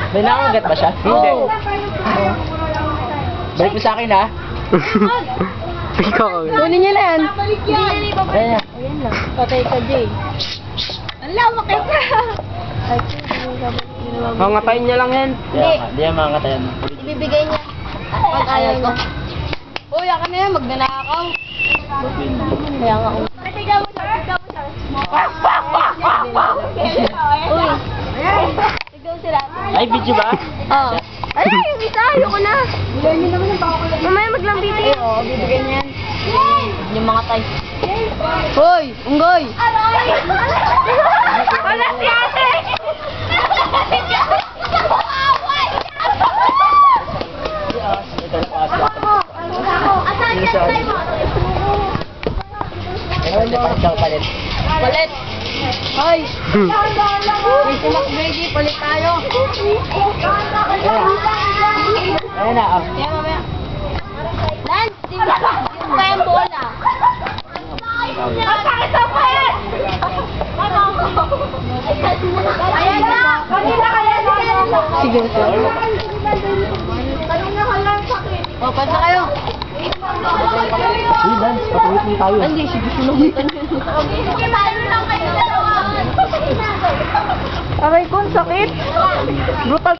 May nakagat ba siya? Hindi. Balik mo sa akin ha. Ikaw kagad. Kunin niyo na yan. Ayan na. Ayan lang. Patay ka, Jay. Ang lawak ka. Mangatayin niya lang yan. Hindi yan mga katayan. Ibibigay niya. Pag ayaw ko. Uy, ako na yan. Magnanakaw. Kaya nga ako. Tigaw mo, sir. Uy. Tigaw sila. Ay, video ba? Oo. Ay, yung isa. Ayoko na. Mamaya maglambitin. Ay, oo. Bibigyan niya yan. Yung mga tay. Hoy! Unggoy! Wala si ate! Palit. Palit! Hoy! May simak Brady, palit tayo! Ayan na. Kaya mamaya. Lance, yung pa yung bola. Masakit ang palit! Ayan na! Kanina kaya na! Sige, sir. Kanina ka lang sakit. O, pasa kayo. Hey, Lance, patuloy mo tayo. Hindi, sige, sinulitan. Sige, tayo lang kayo dalawa. Aray ko, sakit. Brutal.